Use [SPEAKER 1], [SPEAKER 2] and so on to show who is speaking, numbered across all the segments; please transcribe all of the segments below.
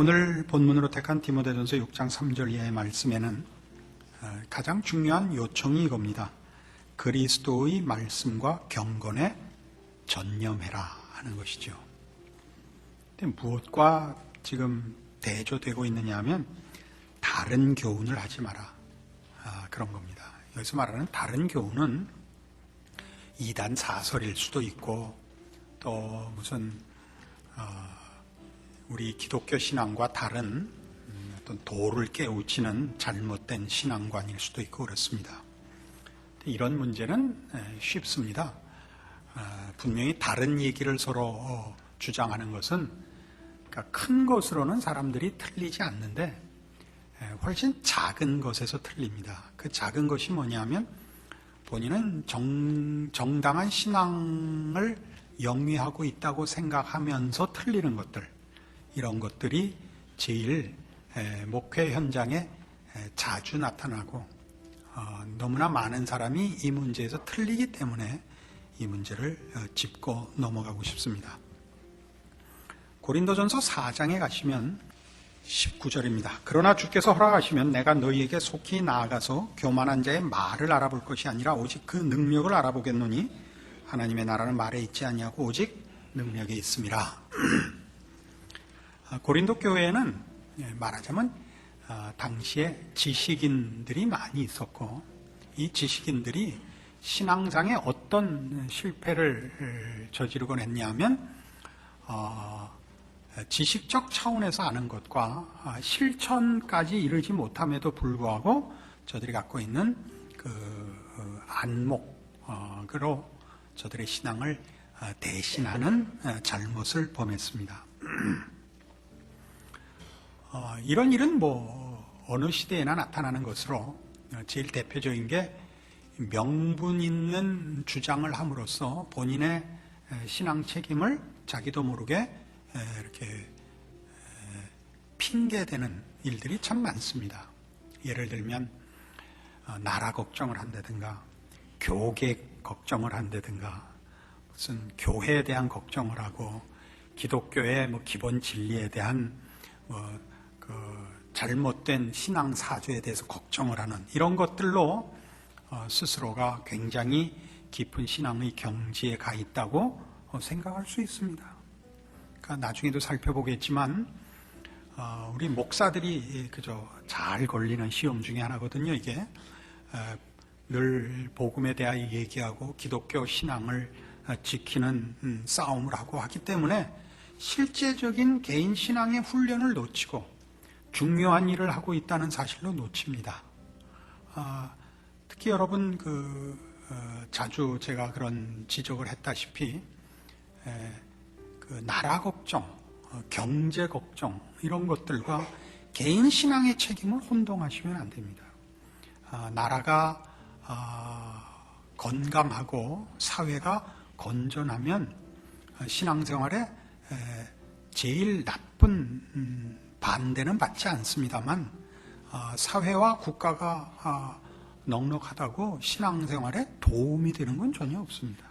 [SPEAKER 1] 오늘 본문으로 택한 디모데전서 6장 3절 이하의 말씀에는 가장 중요한 요청이 이겁니다. 그리스도의 말씀과 경건에 전념해라 하는 것이죠. 근데 무엇과 지금 대조되고 있느냐 하면 다른 교훈을 하지 마라, 그런 겁니다. 여기서 말하는 다른 교훈은 이단 사설일 수도 있고 또 무슨 우리 기독교 신앙과 다른 어떤 도를 깨우치는 잘못된 신앙관일 수도 있고 그렇습니다. 이런 문제는 쉽습니다. 분명히 다른 얘기를 서로 주장하는 것은, 그러니까 큰 것으로는 사람들이 틀리지 않는데 훨씬 작은 것에서 틀립니다. 그 작은 것이 뭐냐면 본인은 정당한 신앙을 영위하고 있다고 생각하면서 틀리는 것들, 이런 것들이 제일 목회 현장에 자주 나타나고 너무나 많은 사람이 이 문제에서 틀리기 때문에 이 문제를 짚고 넘어가고 싶습니다. 고린도전서 4장에 가시면 19절입니다. 그러나 주께서 허락하시면 내가 너희에게 속히 나아가서 교만한 자의 말을 알아볼 것이 아니라 오직 그 능력을 알아보겠노니 하나님의 나라는 말에 있지 아니하고 오직 능력에 있음이라. 고린도 교회에는 말하자면 당시에 지식인들이 많이 있었고, 이 지식인들이 신앙상에 어떤 실패를 저지르곤 했냐면 지식적 차원에서 아는 것과 실천까지 이르지 못함에도 불구하고 저들이 갖고 있는 그 안목으로 저들의 신앙을 대신하는 잘못을 범했습니다. 이런 일은 어느 시대에나 나타나는 것으로 제일 대표적인 게 명분 있는 주장을 함으로써 본인의 신앙 책임을 자기도 모르게 이렇게 핑계대는 일들이 참 많습니다. 예를 들면 나라 걱정을 한다든가 교계 걱정을 한다든가 무슨 교회에 대한 걱정을 하고 기독교의 기본 진리에 대한 잘못된 신앙 사조에 대해서 걱정을 하는 이런 것들로 스스로가 굉장히 깊은 신앙의 경지에 가 있다고 생각할 수 있습니다. 그러니까 나중에도 살펴보겠지만 우리 목사들이 그저 잘 걸리는 시험 중에 하나거든요. 이게 늘 복음에 대하여 얘기하고 기독교 신앙을 지키는 싸움을 하고 하기 때문에 실제적인 개인 신앙의 훈련을 놓치고 중요한 일을 하고 있다는 사실로 놓칩니다. 특히 여러분 자주 제가 그런 지적을 했다시피 나라 걱정, 경제 걱정 이런 것들과 개인 신앙의 책임을 혼동하시면 안 됩니다. 나라가 건강하고 사회가 건전하면 신앙생활에 제일 나쁜 반대는 받지 않습니다만 사회와 국가가 넉넉하다고 신앙생활에 도움이 되는 건 전혀 없습니다.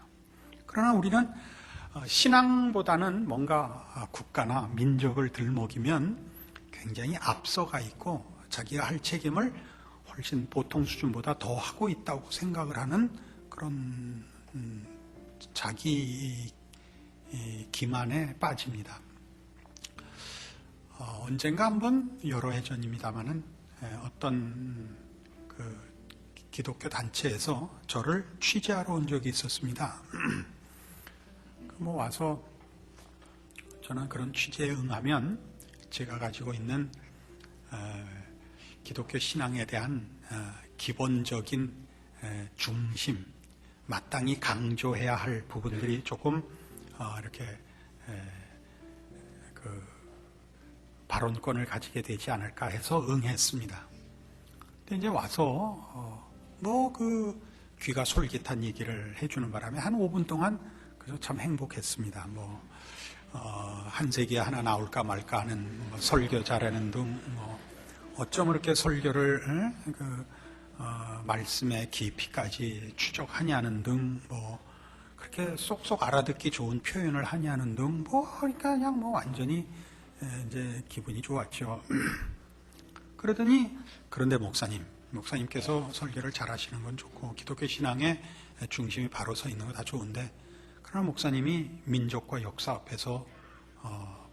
[SPEAKER 1] 그러나 우리는 신앙보다는 뭔가 국가나 민족을 들먹이면 굉장히 앞서가 있고 자기가 할 책임을 훨씬 보통 수준보다 더 하고 있다고 생각을 하는 그런 자기 기만에 빠집니다. 언젠가 한번 여러 해 전입니다마는 어떤 기독교 단체에서 저를 취재하러 온 적이 있었습니다. 와서 저는 그런 취재에 응하면 제가 가지고 있는 기독교 신앙에 대한 기본적인 중심, 마땅히 강조해야 할 부분들이 조금 이렇게 발언권을 가지게 되지 않을까 해서 응했습니다. 근데 이제 와서 귀가 솔깃한 얘기를 해주는 바람에 한 5분 동안 그래서 참 행복했습니다. 한 세기에 하나 나올까 말까 하는 설교 잘하는 등 어쩜 그렇게 설교를 말씀의 깊이까지 추적하냐는 등 그렇게 쏙쏙 알아듣기 좋은 표현을 하냐는 등 그러니까 그냥 완전히 이제 기분이 좋았죠. 그런데 목사님께서 설교를 잘 하시는 건 좋고 기독교 신앙의 중심이 바로 서 있는 거 다 좋은데, 그러나 목사님이 민족과 역사 앞에서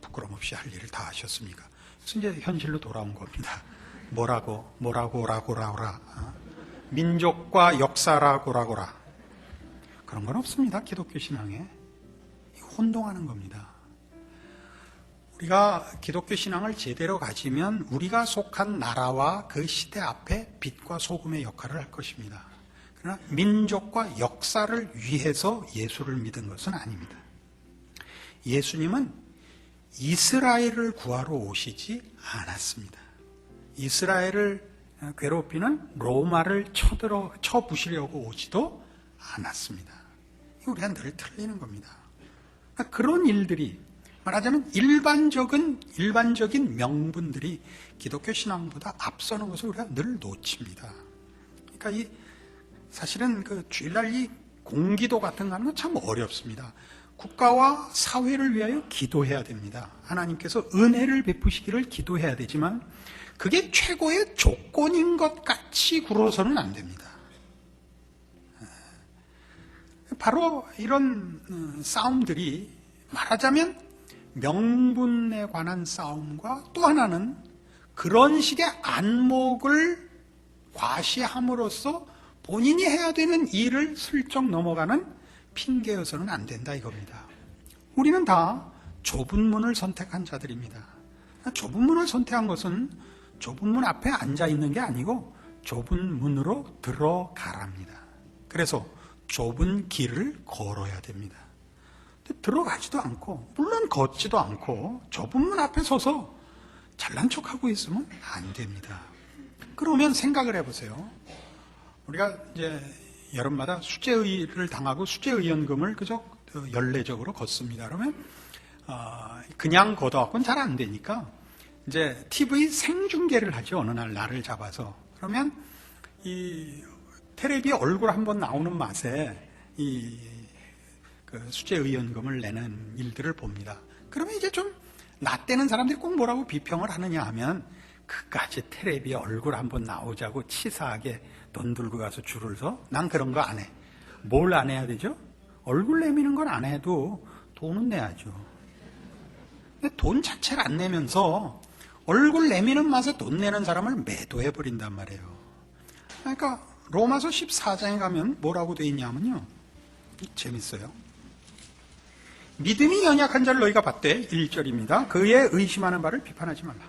[SPEAKER 1] 부끄럼 없이 할 일을 다 하셨습니까? 그래서 이제 현실로 돌아온 겁니다. 뭐라고라. 민족과 역사라고라. 그런 건 없습니다. 기독교 신앙에. 혼동하는 겁니다. 우리가 기독교 신앙을 제대로 가지면 우리가 속한 나라와 그 시대 앞에 빛과 소금의 역할을 할 것입니다. 그러나 민족과 역사를 위해서 예수를 믿은 것은 아닙니다. 예수님은 이스라엘을 구하러 오시지 않았습니다. 이스라엘을 괴롭히는 로마를 쳐부시려고 오지도 않았습니다. 우리가 늘 틀리는 겁니다. 그런 일들이, 말하자면 일반적인 명분들이 기독교 신앙보다 앞서는 것을 우리가 늘 놓칩니다. 그러니까 사실은 주일날 이 공기도 같은 거 하는 건 참 어렵습니다. 국가와 사회를 위하여 기도해야 됩니다. 하나님께서 은혜를 베푸시기를 기도해야 되지만 그게 최고의 조건인 것 같이 굴어서는 안 됩니다. 바로 이런 싸움들이, 말하자면 명분에 관한 싸움과, 또 하나는 그런 식의 안목을 과시함으로써 본인이 해야 되는 일을 슬쩍 넘어가는 핑계여서는 안 된다 이겁니다. 우리는 다 좁은 문을 선택한 자들입니다. 좁은 문을 선택한 것은 좁은 문 앞에 앉아 있는 게 아니고 좁은 문으로 들어가랍니다. 그래서 좁은 길을 걸어야 됩니다. 들어가지도 않고, 물론 걷지도 않고 좁은 문 앞에 서서 잘난 척하고 있으면 안 됩니다. 그러면 생각을 해보세요. 우리가 이제 여름마다 수재의를 당하고 수재의연금을 그저 연례적으로 걷습니다. 그러면 그냥 걷어갖고는 잘 안 되니까 이제 TV 생중계를 하죠. 어느 날 날을 잡아서. 그러면 이 텔레비 얼굴 한번 나오는 맛에 수재의연금을 내는 일들을 봅니다. 그러면 이제 좀 낯대는 사람들이 꼭 뭐라고 비평을 하느냐 하면, 그까지 텔레비에 얼굴 한번 나오자고 치사하게 돈 들고 가서 줄을 서? 난 그런 거 안 해. 뭘 안 해야 되죠? 얼굴 내미는 건 안 해도 돈은 내야죠. 근데 돈 자체를 안 내면서 얼굴 내미는 맛에 돈 내는 사람을 매도해버린단 말이에요. 그러니까 로마서 14장에 가면 뭐라고 돼 있냐면요, 재밌어요. 믿음이 연약한 자를 너희가 봤대. 1절입니다. 그의 의심하는 바를 비판하지 말라.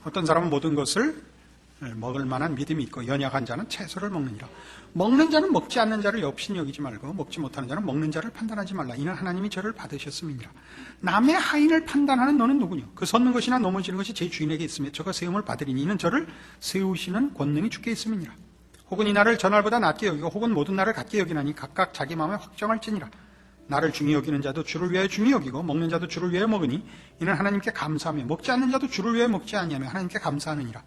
[SPEAKER 1] 어떤 사람은 모든 것을 먹을 만한 믿음이 있고 연약한 자는 채소를 먹느니라. 먹는 자는 먹지 않는 자를 역시 여기지 말고 먹지 못하는 자는 먹는 자를 판단하지 말라. 이는 하나님이 저를 받으셨음이니라. 남의 하인을 판단하는 너는 누구냐? 그 섰는 것이나 넘어지는 것이 제 주인에게 있으며 저가 세움을 받으리니 이는 저를 세우시는 권능이 주께 있음이니라. 혹은 이 날을 전날보다 낮게 여기고 혹은 모든 날을 같게 여기나니 각각 자기 마음에 확정할지니라. 나를 중히 여기는 자도 주를 위하여 중히 여기고 먹는 자도 주를 위하여 먹으니 이는 하나님께 감사하며 먹지 않는 자도 주를 위하여 먹지 아니하며 하나님께 감사하느니라.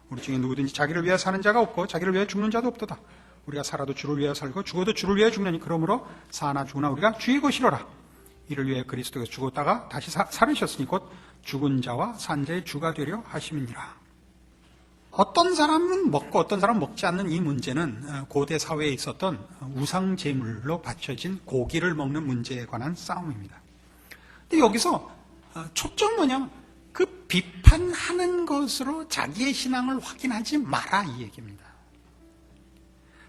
[SPEAKER 1] 우리 중에 누구든지 자기를 위하여 사는 자가 없고 자기를 위하여 죽는 자도 없도다. 우리가 살아도 주를 위하여 살고 죽어도 주를 위하여 죽느니 그러므로 사나 죽으나 우리가 주의 것이로라. 이를 위해 그리스도께서 죽었다가 다시 살으셨으니 곧 죽은 자와 산 자의 주가 되려 하심이니라. 어떤 사람은 먹고 어떤 사람은 먹지 않는 이 문제는 고대 사회에 있었던 우상 제물로 바쳐진 고기를 먹는 문제에 관한 싸움입니다. 근데 여기서 초점 뭐냐면 그 비판하는 것으로 자기의 신앙을 확인하지 마라 이 얘기입니다.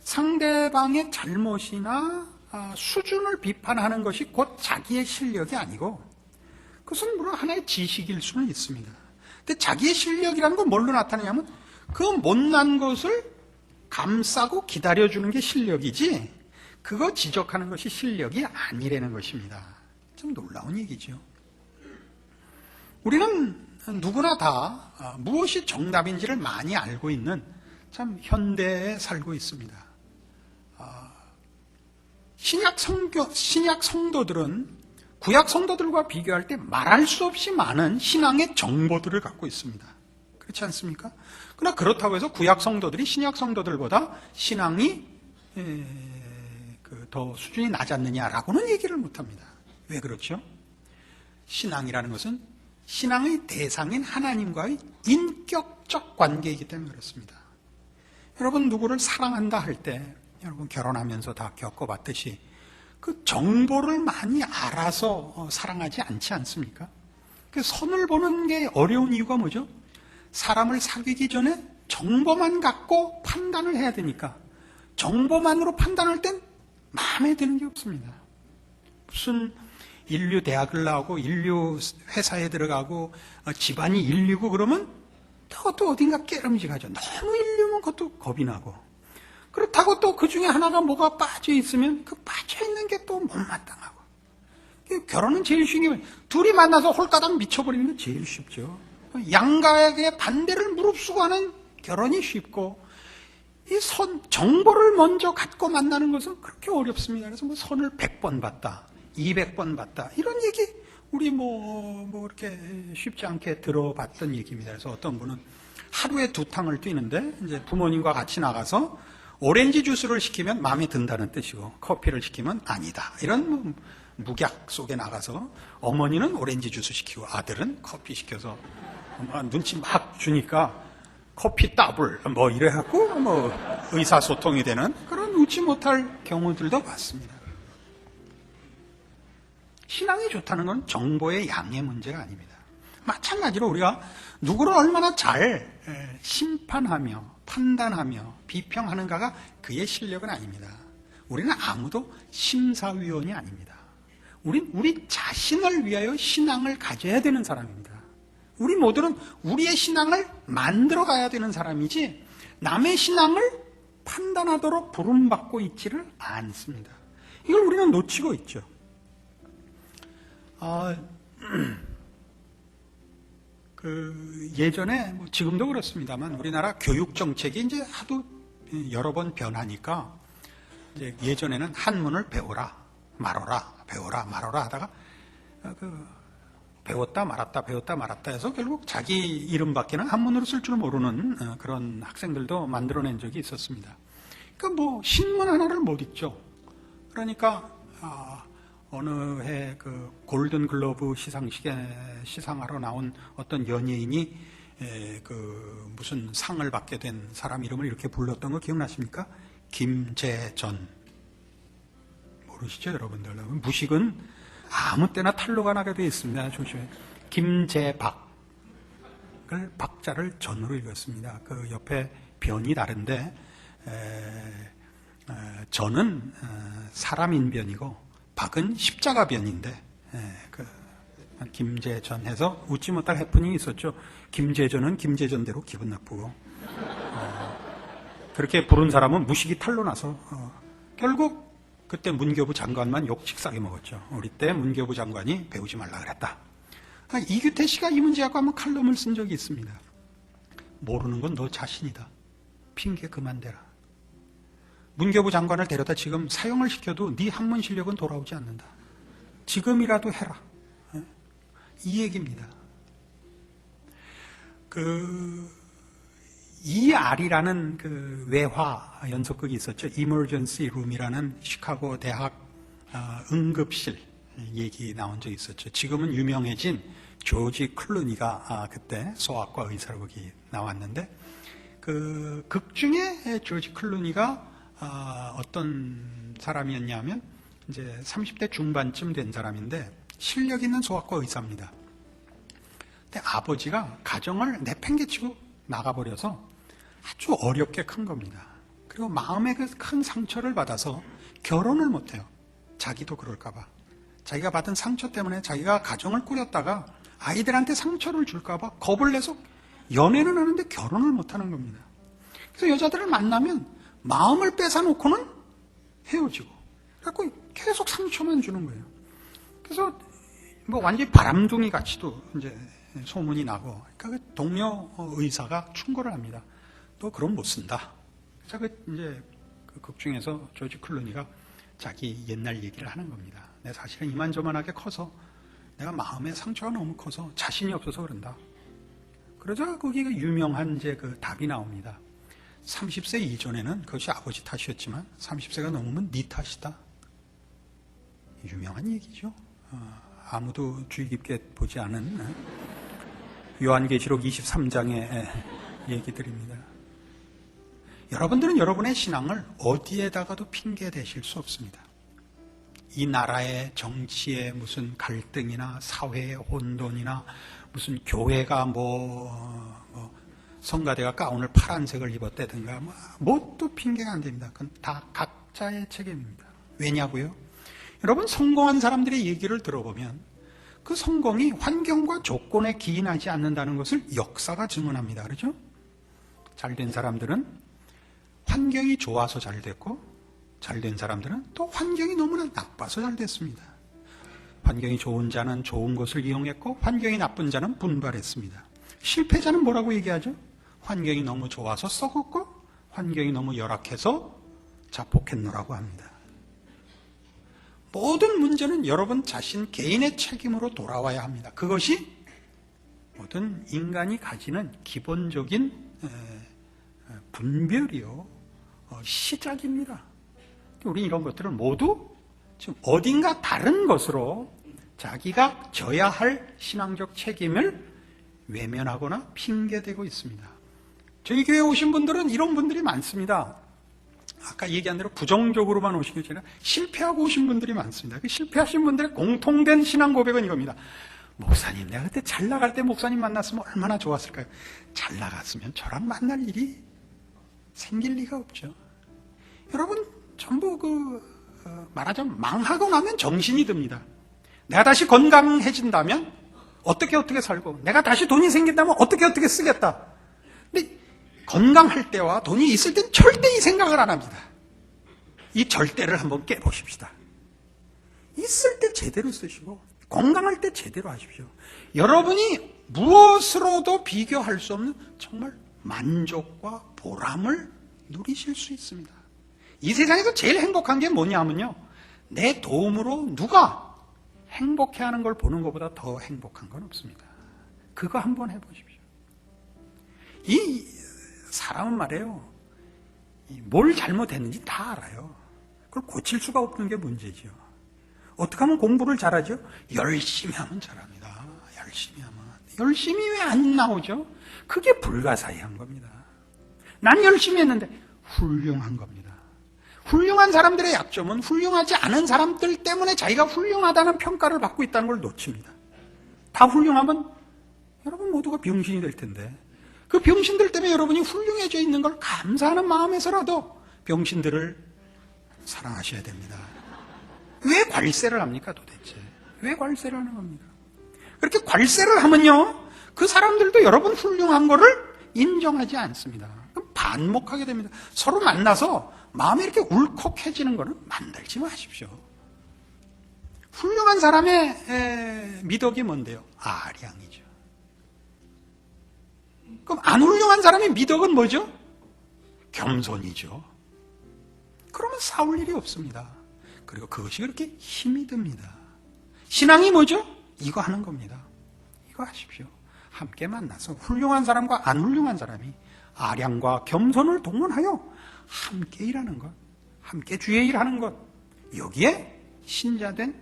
[SPEAKER 1] 상대방의 잘못이나 수준을 비판하는 것이 곧 자기의 실력이 아니고, 그것은 물론 하나의 지식일 수는 있습니다. 근데 자기의 실력이라는 건 뭘로 나타내냐면 그 못난 것을 감싸고 기다려주는 게 실력이지, 그거 지적하는 것이 실력이 아니라는 것입니다. 좀 놀라운 얘기죠. 우리는 누구나 다 무엇이 정답인지를 많이 알고 있는 참 현대에 살고 있습니다. 신약 성도들은 구약 성도들과 비교할 때 말할 수 없이 많은 신앙의 정보들을 갖고 있습니다. 그렇지 않습니까? 그러나 그렇다고 해서 구약 성도들이 신약 성도들보다 신앙이 더 수준이 낮았느냐라고는 얘기를 못합니다. 왜 그렇죠? 신앙이라는 것은 신앙의 대상인 하나님과의 인격적 관계이기 때문에 그렇습니다. 여러분 누구를 사랑한다 할 때 여러분 결혼하면서 다 겪어봤듯이 그 정보를 많이 알아서 사랑하지 않지 않습니까? 그 선을 보는 게 어려운 이유가 뭐죠? 사람을 사귀기 전에 정보만 갖고 판단을 해야 되니까 정보만으로 판단할 땐 마음에 드는 게 없습니다. 무슨 인류 대학을 나오고 인류 회사에 들어가고 집안이 인류고 그러면 그것도 어딘가 깨름직하죠. 너무 인류면 그것도 겁이 나고 그렇다고 또 그 중에 하나가 뭐가 빠져 있으면 그 빠져 있는 게 또 못마땅하고 결혼은 제일 쉬운 게 둘이 만나서 홀가닥 미쳐버리는 게 제일 쉽죠. 양가에게 반대를 무릅쓰고 하는 결혼이 쉽고 이 정보를 먼저 갖고 만나는 것은 그렇게 어렵습니다. 그래서 뭐 선을 100번 봤다, 200번 봤다 이런 얘기 우리 뭐 이렇게 쉽지 않게 들어봤던 얘기입니다. 그래서 어떤 분은 하루에 2탕을 뛰는데 이제 부모님과 같이 나가서 오렌지 주스를 시키면 마음에 든다는 뜻이고 커피를 시키면 아니다 이런 묵약 속에 나가서 어머니는 오렌지 주스 시키고 아들은 커피 시켜서 눈치 막 주니까 커피 더블 뭐 이래갖고 뭐 의사소통이 되는 그런 웃지 못할 경우들도 봤습니다. 신앙이 좋다는 건 정보의 양의 문제가 아닙니다. 마찬가지로 우리가 누구를 얼마나 잘 심판하며 판단하며 비평하는가가 그의 실력은 아닙니다. 우리는 아무도 심사위원이 아닙니다. 우리 자신을 위하여 신앙을 가져야 되는 사람입니다. 우리 모두는 우리의 신앙을 만들어 가야 되는 사람이지 남의 신앙을 판단하도록 부름받고 있지를 않습니다. 이걸 우리는 놓치고 있죠. 예전에 지금도 그렇습니다만 우리나라 교육 정책이 이제 하도 여러 번 변하니까 이제 예전에는 한문을 배워라 말어라 배워라 말어라 하다가 배웠다 말았다 해서 결국 자기 이름밖에는 한문으로 쓸 줄 모르는 그런 학생들도 만들어낸 적이 있었습니다. 그러니까 뭐 신문 하나를 못 읽죠. 그러니까 어느 해 그 골든 글로브 시상식에 시상하러 나온 어떤 연예인이 그 무슨 상을 받게 된 사람 이름을 이렇게 불렀던 거 기억나십니까? 김재전. 모르시죠, 여러분들? 무식은 아무 때나 탄로가 나게 되어 있습니다. 조심해. 김재박을 박자를 전으로 읽었습니다. 그 옆에 변이 다른데 전은 사람인 변이고 박은 십자가 변인데 김재전 해서 웃지 못할 해프닝이 있었죠. 김재전은 김재전대로 기분 나쁘고 그렇게 부른 사람은 무식이 탈로 나서 결국 그때 문교부 장관만 욕 칙싸게 먹었죠. 우리 때 문교부 장관이 배우지 말라 그랬다. 이규태 씨가 이 문제 갖고 한번 칼럼을 쓴 적이 있습니다. 모르는 건 너 자신이다. 핑계 그만 대라. 문교부 장관을 데려다 지금 사형을 시켜도 네 한문 실력은 돌아오지 않는다. 지금이라도 해라. 이 얘기입니다. ER이라는 그 외화 연속극이 있었죠. Emergency Room이라는 시카고 대학 응급실 얘기 나온 적이 있었죠. 지금은 유명해진 조지 클루니가 그때 소아과 의사로 거기 나왔는데 그 극 중에 조지 클루니가 어떤 사람이었냐면 이제 30대 중반쯤 된 사람인데 실력 있는 소아과 의사입니다. 근데 아버지가 가정을 내팽개치고 나가버려서 아주 어렵게 큰 겁니다. 그리고 마음에 그 큰 상처를 받아서 결혼을 못해요. 자기도 그럴까봐. 자기가 받은 상처 때문에 자기가 가정을 꾸렸다가 아이들한테 상처를 줄까봐 겁을 내서 연애는 하는데 결혼을 못하는 겁니다. 그래서 여자들을 만나면 마음을 뺏어놓고는 헤어지고 그래갖고 계속 상처만 주는 거예요. 그래서 뭐 완전히 바람둥이 같이도 이제 소문이 나고 그러니까 그 동료 의사가 충고를 합니다. 너 그럼 못 쓴다. 자, 이제 그 극 중에서 조지 클루니가 자기 옛날 얘기를 하는 겁니다. 내 사실은 이만저만하게 커서 내가 마음의 상처가 너무 커서 자신이 없어서 그런다. 그러자 거기가 유명한 이제 그 답이 나옵니다. 30세 이전에는 그것이 아버지 탓이었지만 30세가 넘으면 네 탓이다. 유명한 얘기죠. 아무도 주의 깊게 보지 않은 요한계시록 23장의 얘기들입니다. 여러분들은 여러분의 신앙을 어디에다가도 핑계 대실 수 없습니다. 이 나라의 정치의 무슨 갈등이나 사회의 혼돈이나 무슨 교회가 성가대가 가운을 파란색을 입었다든가 뭣도 핑계가 안 됩니다. 그건 다 각자의 책임입니다. 왜냐고요? 여러분, 성공한 사람들의 얘기를 들어보면 그 성공이 환경과 조건에 기인하지 않는다는 것을 역사가 증언합니다. 그렇죠? 잘된 사람들은 환경이 좋아서 잘 됐고, 잘된 사람들은 또 환경이 너무나 나빠서 잘 됐습니다. 환경이 좋은 자는 좋은 것을 이용했고, 환경이 나쁜 자는 분발했습니다. 실패자는 뭐라고 얘기하죠? 환경이 너무 좋아서 썩었고, 환경이 너무 열악해서 자폭했노라고 합니다. 모든 문제는 여러분 자신 개인의 책임으로 돌아와야 합니다. 그것이 모든 인간이 가지는 기본적인 분별이요, 시작입니다. 우리 이런 것들을 모두 지금 어딘가 다른 것으로 자기가 져야 할 신앙적 책임을 외면하거나 핑계대고 있습니다. 저희 교회에 오신 분들은 이런 분들이 많습니다. 아까 얘기한 대로 부정적으로만 오신 게 아니라 실패하고 오신 분들이 많습니다. 그 실패하신 분들의 공통된 신앙 고백은 이겁니다. 목사님, 내가 그때 잘 나갈 때 목사님 만났으면 얼마나 좋았을까요? 잘 나갔으면 저랑 만날 일이 생길 리가 없죠. 여러분, 전부 말하자면 망하고 나면 정신이 듭니다. 내가 다시 건강해진다면 어떻게 살고, 내가 다시 돈이 생긴다면 어떻게 쓰겠다. 근데 건강할 때와 돈이 있을 땐 절대 이 생각을 안 합니다. 이 절대를 한번 깨보십시다. 있을 때 제대로 쓰시고 건강할 때 제대로 하십시오. 여러분이 무엇으로도 비교할 수 없는 정말 만족과 보람을 누리실 수 있습니다. 이 세상에서 제일 행복한 게 뭐냐면요, 내 도움으로 누가 행복해하는 걸 보는 것보다 더 행복한 건 없습니다. 그거 한번 해보십시오. 이 사람은 말이에요, 뭘 잘못했는지 다 알아요. 그걸 고칠 수가 없는 게 문제죠. 어떻게 하면 공부를 잘하죠? 열심히 하면 잘합니다. 열심히 하면. 열심히 왜 안 나오죠? 그게 불가사의한 겁니다. 난 열심히 했는데 훌륭한 겁니다. 훌륭한 사람들의 약점은 훌륭하지 않은 사람들 때문에 자기가 훌륭하다는 평가를 받고 있다는 걸 놓칩니다. 다 훌륭하면 여러분 모두가 병신이 될 텐데, 그 병신들 때문에 여러분이 훌륭해져 있는 걸 감사하는 마음에서라도 병신들을 사랑하셔야 됩니다. 왜 관세를 합니까 도대체? 왜 관세를 하는 겁니까? 그렇게 관세를 하면요, 그 사람들도 여러분 훌륭한 거를 인정하지 않습니다. 그럼 반목하게 됩니다. 서로 만나서 마음이 이렇게 울컥해지는 거는 만들지 마십시오. 훌륭한 사람의 미덕이 뭔데요? 아량이죠. 그럼 안 훌륭한 사람의 미덕은 뭐죠? 겸손이죠. 그러면 싸울 일이 없습니다. 그리고 그것이 그렇게 힘이 듭니다. 신앙이 뭐죠? 이거 하는 겁니다. 이거 하십시오. 함께 만나서 훌륭한 사람과 안 훌륭한 사람이 아량과 겸손을 동원하여 함께 일하는 것, 함께 주의 일하는 것, 여기에 신자된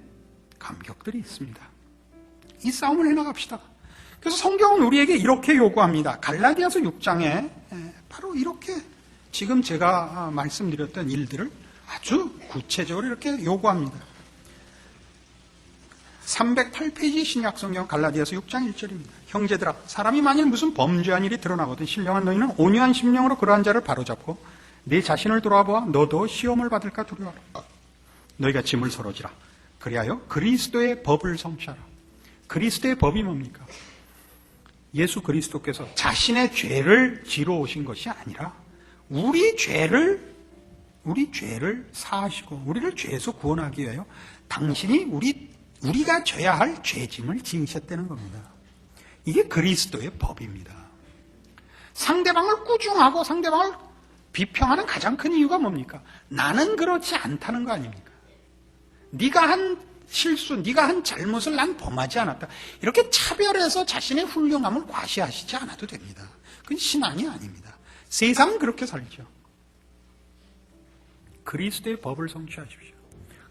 [SPEAKER 1] 감격들이 있습니다. 이 싸움을 해나갑시다. 그래서 성경은 우리에게 이렇게 요구합니다. 갈라디아서 6장에 바로 이렇게 지금 제가 말씀드렸던 일들을 아주 구체적으로 이렇게 요구합니다. 308페이지 신약성경 갈라디아서 6장 1절입니다. 형제들아, 사람이 만일 무슨 범죄한 일이 드러나거든 신령한 너희는 온유한 심령으로 그러한 자를 바로잡고 네 자신을 돌아보아 너도 시험을 받을까 두려워하라. 너희가 짐을 서러지라. 그리하여 그리스도의 법을 성취하라. 그리스도의 법이 뭡니까? 예수 그리스도께서 자신의 죄를 지러 오신 것이 아니라 우리 죄를 사하시고 우리를 죄에서 구원하기 위하여 당신이 우리가 져야 할 죄짐을 지으셨다는 겁니다. 이게 그리스도의 법입니다. 상대방을 꾸중하고 상대방을 비평하는 가장 큰 이유가 뭡니까? 나는 그렇지 않다는 거 아닙니까? 네가 한 실수, 네가 한 잘못을 난 범하지 않았다. 이렇게 차별해서 자신의 훌륭함을 과시하시지 않아도 됩니다. 그건 신앙이 아닙니다. 세상은 그렇게 살죠. 그리스도의 법을 성취하십시오.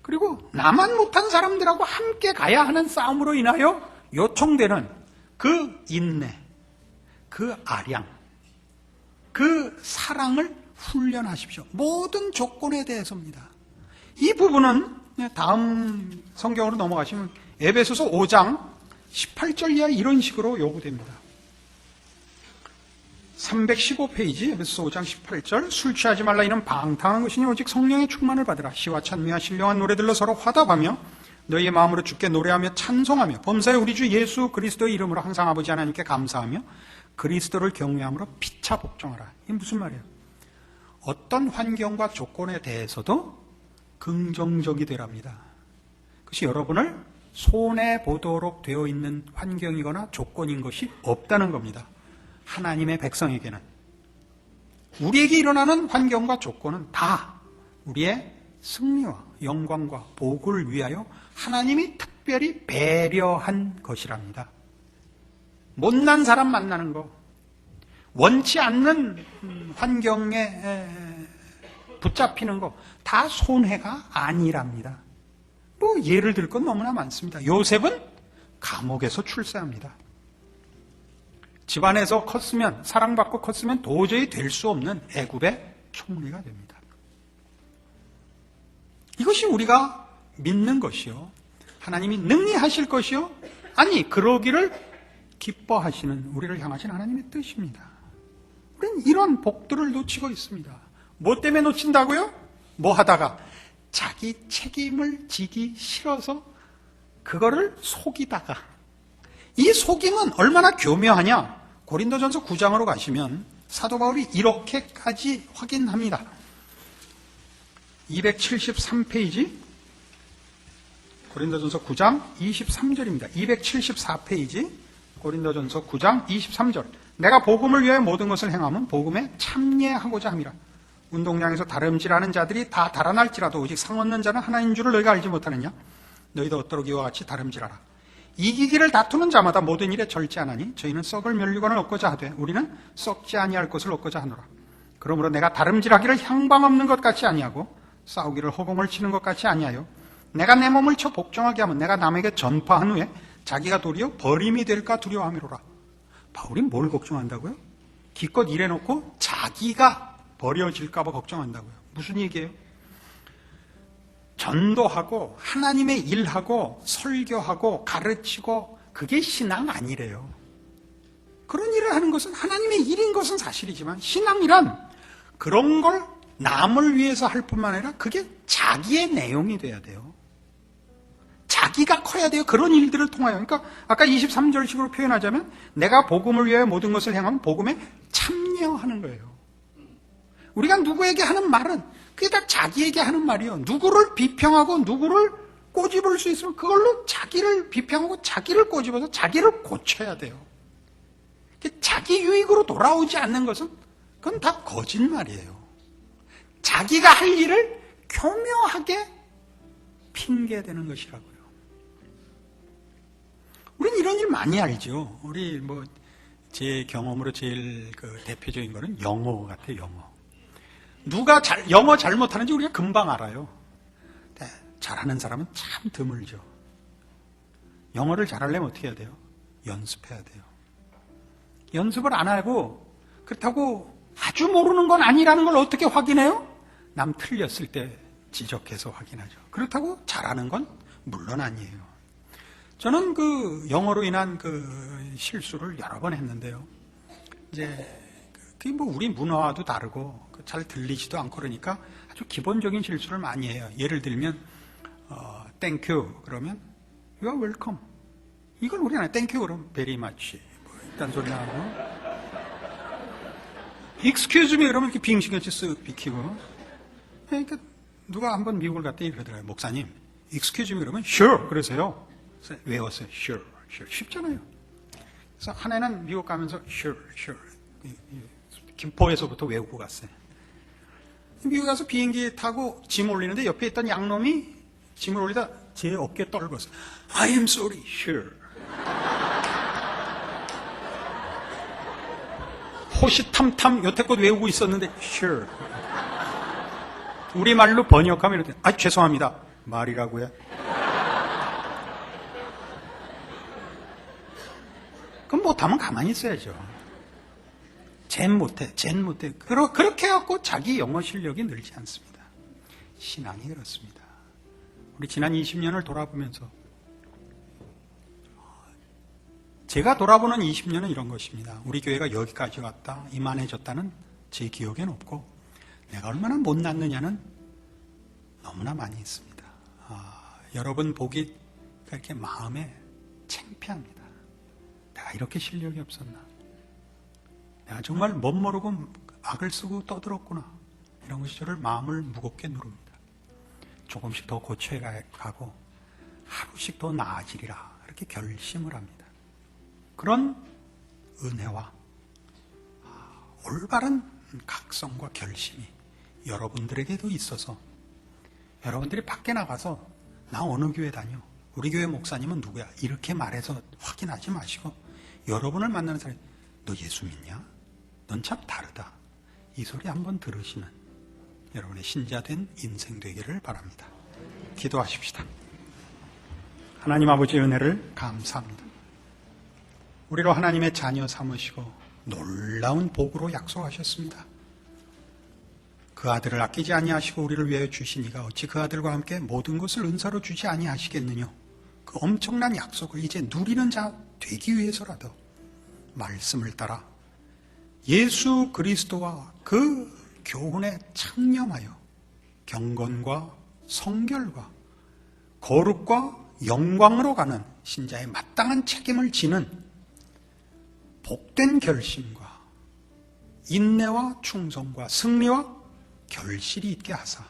[SPEAKER 1] 그리고 나만 못한 사람들하고 함께 가야 하는 싸움으로 인하여 요청되는 그 인내, 그 아량, 그 사랑을 훈련하십시오. 모든 조건에 대해서입니다. 이 부분은 다음 성경으로 넘어가시면 에베소서 5장 18절 이하 이런 식으로 요구됩니다. 315페이지 에베소서 5장 18절 술 취하지 말라 이는 방탕한 것이니 오직 성령의 충만을 받으라. 시와 찬미와 신령한 노래들로 서로 화답하며 너희의 마음으로 주께 노래하며 찬송하며 범사에 우리 주 예수 그리스도의 이름으로 항상 아버지 하나님께 감사하며 그리스도를 경외함으로 피차 복종하라. 이게 무슨 말이에요? 어떤 환경과 조건에 대해서도 긍정적이 되랍니다. 그것이 여러분을 손해보도록 되어 있는 환경이거나 조건인 것이 없다는 겁니다. 하나님의 백성에게는. 우리에게 일어나는 환경과 조건은 다 우리의 승리와 영광과 복을 위하여 하나님이 특별히 배려한 것이랍니다. 못난 사람 만나는 거, 원치 않는 환경에 붙잡히는 거 다 손해가 아니랍니다. 뭐 예를 들 건 너무나 많습니다. 요셉은 감옥에서 출세합니다. 집안에서 컸으면, 사랑받고 컸으면 도저히 될 수 없는 애굽의 총리가 됩니다. 이것이 우리가 믿는 것이요, 하나님이 능히 하실 것이요, 아니 그러기를 기뻐하시는 우리를 향하신 하나님의 뜻입니다. 우리는 이런 복들을 놓치고 있습니다. 뭐 때문에 놓친다고요? 뭐 하다가 자기 책임을 지기 싫어서 그거를 속이다가, 이 속임은 얼마나 교묘하냐? 고린도전서 9장으로 가시면 사도 바울이 이렇게까지 확인합니다. 273페이지 고린도전서 9장 23절입니다. 274페이지 고린도전서 9장 23절. 내가 복음을 위하여 모든 것을 행함은 복음에 참여하고자 함이라. 운동장에서 다름질하는 자들이 다 달아날지라도 오직 상 얻는 자는 하나인 줄을 너희가 알지 못하느냐? 너희도 어떠록 이와 같이 다름질하라. 이기기를 다투는 자마다 모든 일에 절제하나니 저희는 썩을 멸류관을 얻고자 하되 우리는 썩지 아니할 것을 얻고자 하노라. 그러므로 내가 다름질하기를 향방 없는 것 같이 아니하고 싸우기를 허공을 치는 것 같이 아니하여 내가 내 몸을 쳐 복종하게 하면 내가 남에게 전파한 후에 자기가 도리어 버림이 될까 두려워함이로라. 바울이 뭘 걱정한다고요? 기껏 일해놓고 자기가 버려질까 봐 걱정한다고요. 무슨 얘기예요? 전도하고 하나님의 일하고 설교하고 가르치고 그게 신앙 아니래요. 그런 일을 하는 것은 하나님의 일인 것은 사실이지만 신앙이란 그런 걸 남을 위해서 할 뿐만 아니라 그게 자기의 내용이 돼야 돼요. 자기가 커야 돼요. 그런 일들을 통하여. 그러니까 아까 23절식으로 표현하자면 내가 복음을 위하여 모든 것을 행하면 복음에 참여하는 거예요. 우리가 누구에게 하는 말은 그게 다 자기에게 하는 말이에요. 누구를 비평하고 누구를 꼬집을 수 있으면 그걸로 자기를 비평하고 자기를 꼬집어서 자기를 고쳐야 돼요. 자기 유익으로 돌아오지 않는 것은 그건 다 거짓말이에요. 자기가 할 일을 교묘하게 핑계대는 것이라고요. 우리는 이런 일 많이 알죠. 우리 제 경험으로 제일 대표적인 거는 영어 같아요. 영어. 누가 영어 잘못하는지 우리가 금방 알아요. 잘하는 사람은 참 드물죠. 영어를 잘하려면 어떻게 해야 돼요? 연습해야 돼요. 연습을 안 하고 그렇다고 아주 모르는 건 아니라는 걸 어떻게 확인해요? 남 틀렸을 때 지적해서 확인하죠. 그렇다고 잘하는 건 물론 아니에요. 저는 영어로 인한 실수를 여러 번 했는데요. 이제 그게 우리 문화와도 다르고 잘 들리지도 않고 그러니까 아주 기본적인 실수를 많이 해요. 예를 들면 thank you 그러면 you are welcome. 이걸 우리는 안 해. thank you 그러면 very much. 이딴 소리 나고 excuse me 그러면 이렇게 빙신같이 쓱 비키고. 그러니까 누가 한번 미국을 갔더니 그러더라고요. 목사님 excuse me 그러면 sure 그러세요. 그래서 외웠어요. sure 쉽잖아요. 그래서 한 해는 미국 가면서 sure 김포에서부터 외우고 갔어요. 미국 가서 비행기 타고 짐 올리는데 옆에 있던 양놈이 짐을 올리다 제 어깨에 떨궜어요. I am sorry, sure. 호시탐탐 여태껏 외우고 있었는데 sure. 우리말로 번역하면 이렇게 죄송합니다. 말이라고요? 그럼 못하면 가만히 있어야죠. 쟨 못해. 그렇게 해갖고 자기 영어 실력이 늘지 않습니다. 신앙이 그렇습니다. 우리 지난 20년을 돌아보면서 제가 돌아보는 20년은 이런 것입니다. 우리 교회가 여기까지 왔다, 이만해졌다는 제 기억엔 없고, 내가 얼마나 못났느냐는 너무나 많이 있습니다. 여러분 보기 이렇게 마음에 창피합니다. 내가 이렇게 실력이 없었나? 내가 정말 멋모르고 악을 쓰고 떠들었구나. 이런 것이 저를 마음을 무겁게 누릅니다. 조금씩 더 고쳐가고 하루씩 더 나아지리라 이렇게 결심을 합니다. 그런 은혜와 올바른 각성과 결심이 여러분들에게도 있어서 여러분들이 밖에 나가서 나 어느 교회 다녀? 우리 교회 목사님은 누구야? 이렇게 말해서 확인하지 마시고 여러분을 만나는 사람이 너 예수 믿냐? 넌 참 다르다. 이 소리 한번 들으시는 여러분의 신자된 인생 되기를 바랍니다. 기도하십시다. 하나님 아버지의 은혜를 감사합니다. 우리로 하나님의 자녀 삼으시고 놀라운 복으로 약속하셨습니다. 그 아들을 아끼지 아니하시고 우리를 위하여 주신 이가 어찌 그 아들과 함께 모든 것을 은사로 주지 아니하시겠느냐. 그 엄청난 약속을 이제 누리는 자 되기 위해서라도 말씀을 따라 예수 그리스도와 그 교훈에 창념하여 경건과 성결과 거룩과 영광으로 가는 신자의 마땅한 책임을 지는 복된 결심과 인내와 충성과 승리와 결실이 있게 하사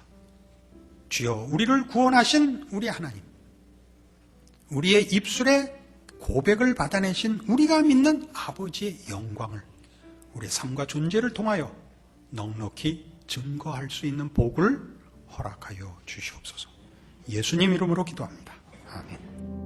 [SPEAKER 1] 주여 우리를 구원하신 우리 하나님, 우리의 입술에 고백을 받아내신 우리가 믿는 아버지의 영광을 우리의 삶과 존재를 통하여 넉넉히 증거할 수 있는 복을 허락하여 주시옵소서. 예수님 이름으로 기도합니다. 아멘.